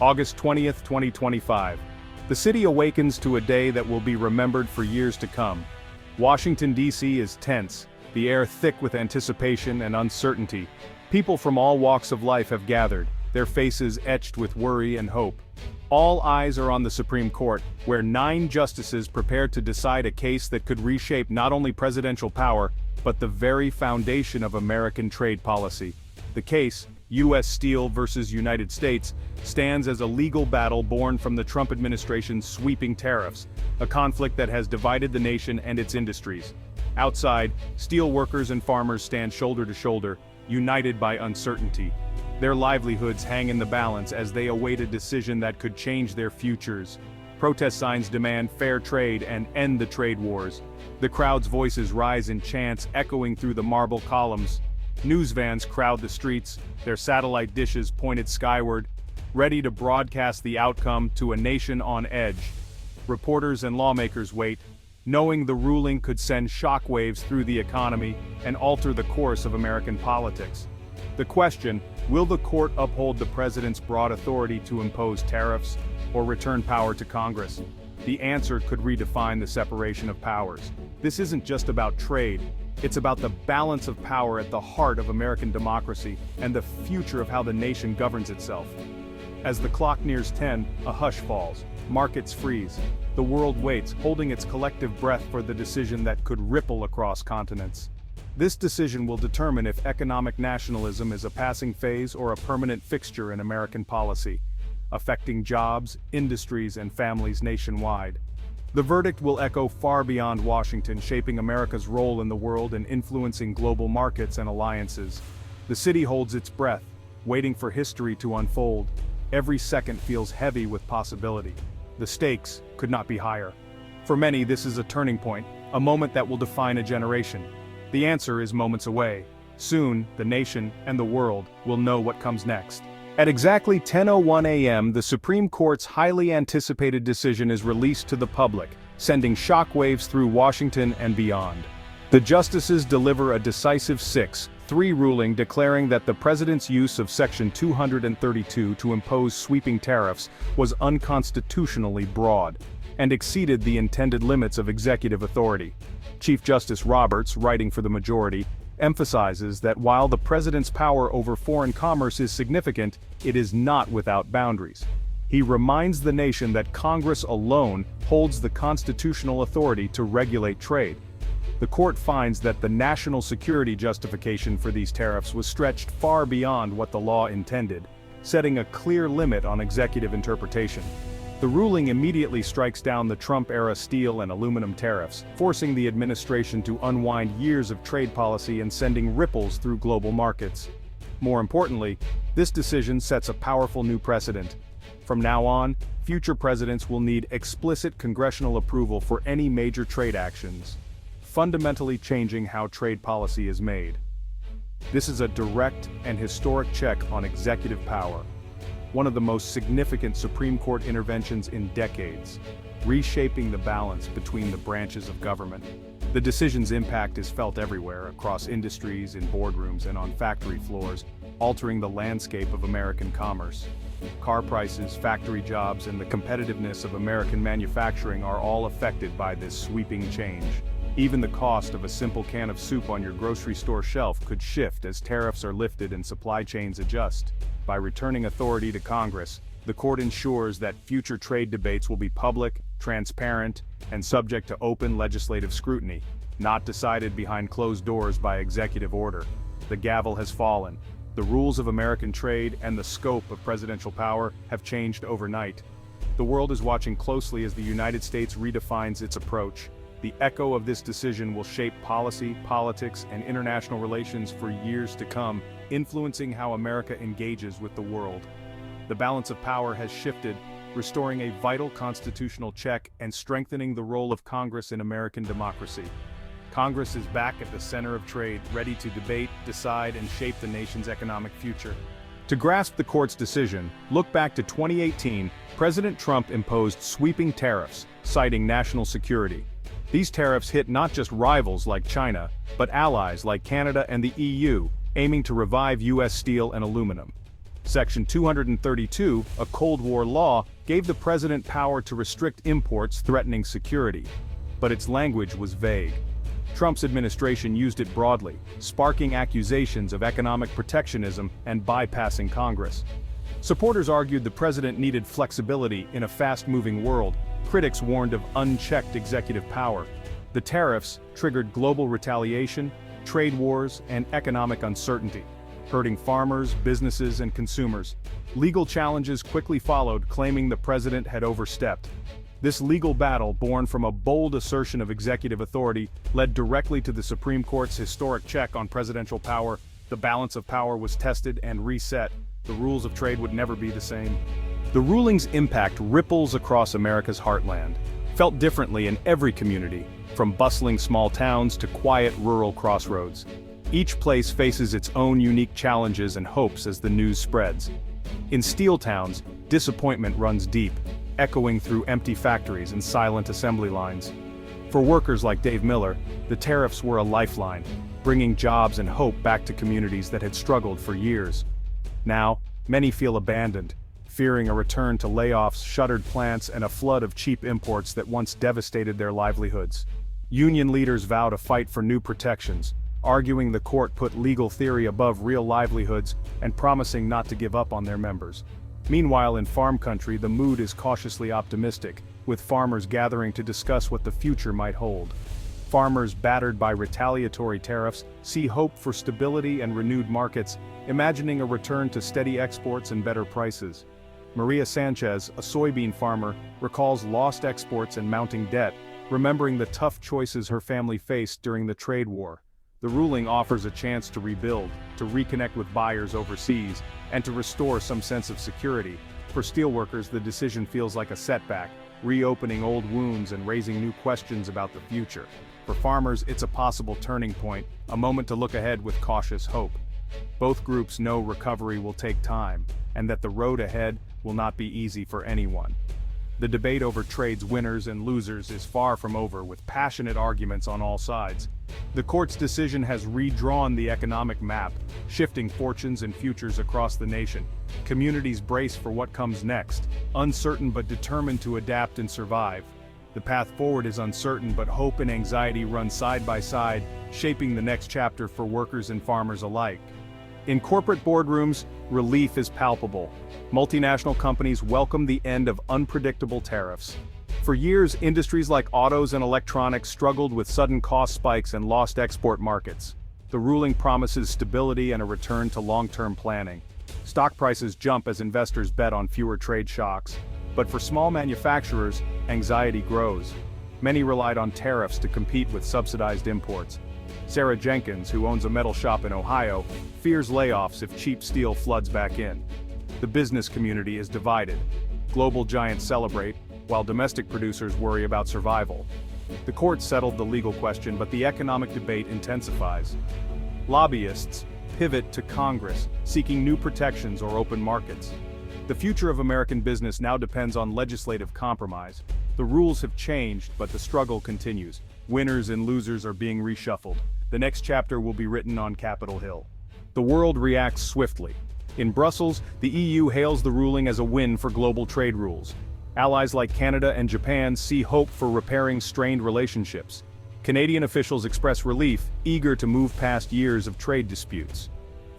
August 20th, 2025. The city awakens to a day that will be remembered for years to come. Washington, D.C. is tense, the air thick with anticipation and uncertainty. People from all walks of life have gathered, their faces etched with worry and hope. All eyes are on the Supreme Court, where 9 justices prepare to decide a case that could reshape not only presidential power, but the very foundation of American trade policy. The case, U.S. Steel versus United States, stands as a legal battle born from the Trump administration's sweeping tariffs, a conflict that has divided the nation and its industries. Outside, steel workers and farmers stand shoulder to shoulder, united by uncertainty. Their livelihoods hang in the balance as they await a decision that could change their futures. Protest signs demand fair trade and end the trade wars. The crowd's voices rise in chants echoing through the marble columns. News vans crowd the streets, their satellite dishes pointed skyward, ready to broadcast the outcome to a nation on edge. Reporters and lawmakers wait, knowing the ruling could send shockwaves through the economy and alter the course of American politics. The question, will the court uphold the president's broad authority to impose tariffs, or return power to Congress? The answer could redefine the separation of powers. This isn't just about trade. It's about the balance of power at the heart of American democracy and the future of how the nation governs itself. As the clock nears 10, a hush falls. Markets freeze. The world waits, holding its collective breath for the decision that could ripple across continents. This decision will determine if economic nationalism is a passing phase or a permanent fixture in American policy, affecting jobs, industries, and families nationwide. The verdict will echo far beyond Washington, shaping America's role in the world and influencing global markets and alliances. The city holds its breath, waiting for history to unfold. Every second feels heavy with possibility. The stakes could not be higher. For many, this is a turning point, a moment that will define a generation. The answer is moments away. Soon, the nation and the world will know what comes next. At exactly 10:01 a.m., the Supreme Court's highly anticipated decision is released to the public, sending shockwaves through Washington and beyond. The justices deliver a decisive 6-3 ruling declaring that the president's use of Section 232 to impose sweeping tariffs was unconstitutionally broad and exceeded the intended limits of executive authority. Chief Justice Roberts, writing for the majority, emphasizes that while the president's power over foreign commerce is significant, it is not without boundaries. He reminds the nation that Congress alone holds the constitutional authority to regulate trade. The court finds that the national security justification for these tariffs was stretched far beyond what the law intended, setting a clear limit on executive interpretation. The ruling immediately strikes down the Trump-era steel and aluminum tariffs, forcing the administration to unwind years of trade policy and sending ripples through global markets. More importantly, this decision sets a powerful new precedent. From now on, future presidents will need explicit congressional approval for any major trade actions, fundamentally changing how trade policy is made. This is a direct and historic check on executive power, one of the most significant Supreme Court interventions in decades, reshaping the balance between the branches of government. The decision's impact is felt everywhere, across industries, in boardrooms, and on factory floors, altering the landscape of American commerce. Car prices, factory jobs, and the competitiveness of American manufacturing are all affected by this sweeping change. Even the cost of a simple can of soup on your grocery store shelf could shift as tariffs are lifted and supply chains adjust. By returning authority to Congress, the court ensures that future trade debates will be public, transparent, and subject to open legislative scrutiny, not decided behind closed doors by executive order. The gavel has fallen. The rules of American trade and the scope of presidential power have changed overnight. The world is watching closely as the United States redefines its approach. The echo of this decision will shape policy, politics, and international relations for years to come, influencing how America engages with the world. The balance of power has shifted, restoring a vital constitutional check and strengthening the role of Congress in American democracy. Congress is back at the center of trade, ready to debate, decide, and shape the nation's economic future. To grasp the court's decision, look back to 2018. President Trump imposed sweeping tariffs, citing national security. These tariffs hit not just rivals like China, but allies like Canada and the EU, aiming to revive U.S. steel and aluminum. Section 232, a Cold War law, gave the president power to restrict imports threatening security. But its language was vague. Trump's administration used it broadly, sparking accusations of economic protectionism and bypassing Congress. Supporters argued the president needed flexibility in a fast-moving world. Critics warned of unchecked executive power. The tariffs triggered global retaliation, trade wars, and economic uncertainty, hurting farmers, businesses, and consumers. Legal challenges quickly followed, claiming the president had overstepped. This legal battle, born from a bold assertion of executive authority, led directly to the Supreme Court's historic check on presidential power. The balance of power was tested and reset. The rules of trade would never be the same. The ruling's impact ripples across America's heartland, felt differently in every community, from bustling small towns to quiet rural crossroads. Each place faces its own unique challenges and hopes as the news spreads. In steel towns, disappointment runs deep, echoing through empty factories and silent assembly lines. For workers like Dave Miller, the tariffs were a lifeline, bringing jobs and hope back to communities that had struggled for years. Now, many feel abandoned, fearing a return to layoffs, shuttered plants, and a flood of cheap imports that once devastated their livelihoods. Union leaders vow to fight for new protections, arguing the court put legal theory above real livelihoods and promising not to give up on their members. Meanwhile, in farm country, the mood is cautiously optimistic, with farmers gathering to discuss what the future might hold. Farmers battered by retaliatory tariffs see hope for stability and renewed markets, imagining a return to steady exports and better prices. Maria Sanchez, a soybean farmer, recalls lost exports and mounting debt, remembering the tough choices her family faced during the trade war. The ruling offers a chance to rebuild, to reconnect with buyers overseas, and to restore some sense of security. For steelworkers, the decision feels like a setback, reopening old wounds and raising new questions about the future. For farmers, it's a possible turning point, a moment to look ahead with cautious hope. Both groups know recovery will take time, and that the road ahead will not be easy for anyone. The debate over trade's winners and losers is far from over, with passionate arguments on all sides. The court's decision has redrawn the economic map, shifting fortunes and futures across the nation. Communities brace for what comes next, uncertain but determined to adapt and survive. The path forward is uncertain, but hope and anxiety run side by side, shaping the next chapter for workers and farmers alike. In corporate boardrooms, relief is palpable. Multinational companies welcome the end of unpredictable tariffs. For years, industries like autos and electronics struggled with sudden cost spikes and lost export markets. The ruling promises stability and a return to long-term planning. Stock prices jump as investors bet on fewer trade shocks. But for small manufacturers, anxiety grows. Many relied on tariffs to compete with subsidized imports. Sarah Jenkins, who owns a metal shop in Ohio, fears layoffs if cheap steel floods back in. The business community is divided. Global giants celebrate, while domestic producers worry about survival. The court settled the legal question, but the economic debate intensifies. Lobbyists pivot to Congress, seeking new protections or open markets. The future of American business now depends on legislative compromise. The rules have changed, but the struggle continues. Winners and losers are being reshuffled. The next chapter will be written on Capitol Hill. The world reacts swiftly. In Brussels, the EU hails the ruling as a win for global trade rules. Allies like Canada and Japan see hope for repairing strained relationships. Canadian officials express relief, eager to move past years of trade disputes.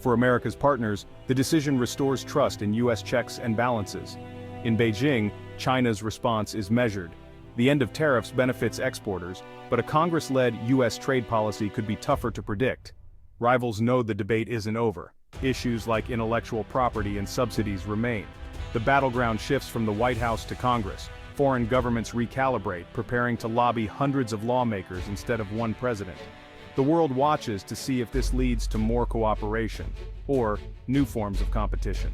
For America's partners, the decision restores trust in U.S. checks and balances. In Beijing, China's response is measured. The end of tariffs benefits exporters, but a Congress-led U.S. trade policy could be tougher to predict. Rivals know the debate isn't over. Issues like intellectual property and subsidies remain. The battleground shifts from the White House to Congress. Foreign governments recalibrate, preparing to lobby hundreds of lawmakers instead of one president. The world watches to see if this leads to more cooperation, or new forms of competition.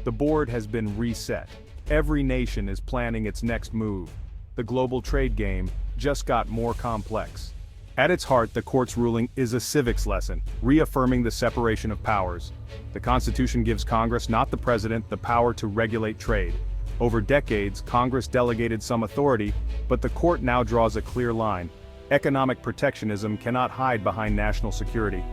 The board has been reset. Every nation is planning its next move. The global trade game just got more complex. At its heart, the court's ruling is a civics lesson, reaffirming the separation of powers. The Constitution gives Congress, not the president, the power to regulate trade. Over decades, Congress delegated some authority, but the court now draws a clear line. Economic protectionism cannot hide behind national security.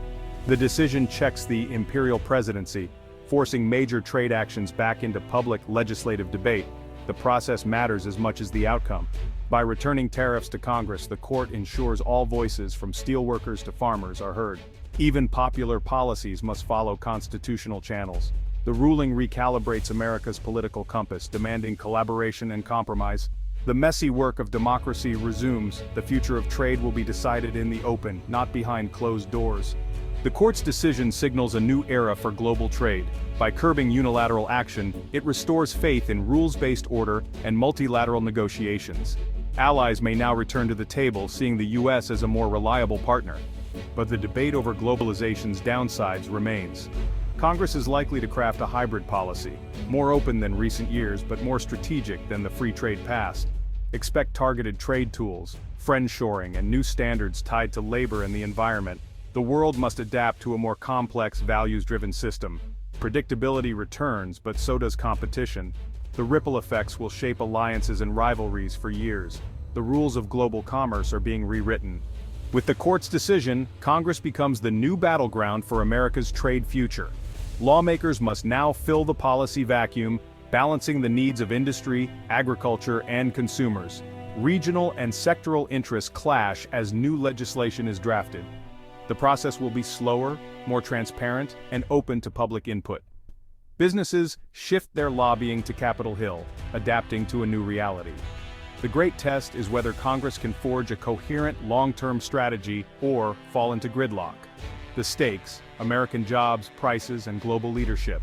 The decision checks the imperial presidency, forcing major trade actions back into public legislative debate. The process matters as much as the outcome. By returning tariffs to Congress, the court ensures all voices from steelworkers to farmers are heard. Even popular policies must follow constitutional channels. The ruling recalibrates America's political compass, demanding collaboration and compromise. The messy work of democracy resumes. The future of trade will be decided in the open, not behind closed doors. The court's decision signals a new era for global trade. By curbing unilateral action, it restores faith in rules-based order and multilateral negotiations. Allies may now return to the table, seeing the U.S. as a more reliable partner. But the debate over globalization's downsides remains. Congress is likely to craft a hybrid policy, more open than recent years but more strategic than the free trade past. Expect targeted trade tools, friendshoring, and new standards tied to labor and the environment. The world must adapt to a more complex, values-driven system. Predictability returns, but so does competition. The ripple effects will shape alliances and rivalries for years. The rules of global commerce are being rewritten. With the court's decision, Congress becomes the new battleground for America's trade future. Lawmakers must now fill the policy vacuum, balancing the needs of industry, agriculture, and consumers. Regional and sectoral interests clash as new legislation is drafted. The process will be slower, more transparent, and open to public input. Businesses shift their lobbying to Capitol Hill, adapting to a new reality. The great test is whether Congress can forge a coherent long-term strategy or fall into gridlock. The stakes: American jobs, prices, and global leadership.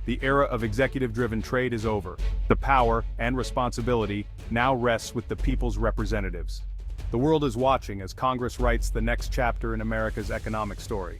The era of executive-driven trade is over. The power and responsibility now rests with the people's representatives. The world is watching as Congress writes the next chapter in America's economic story.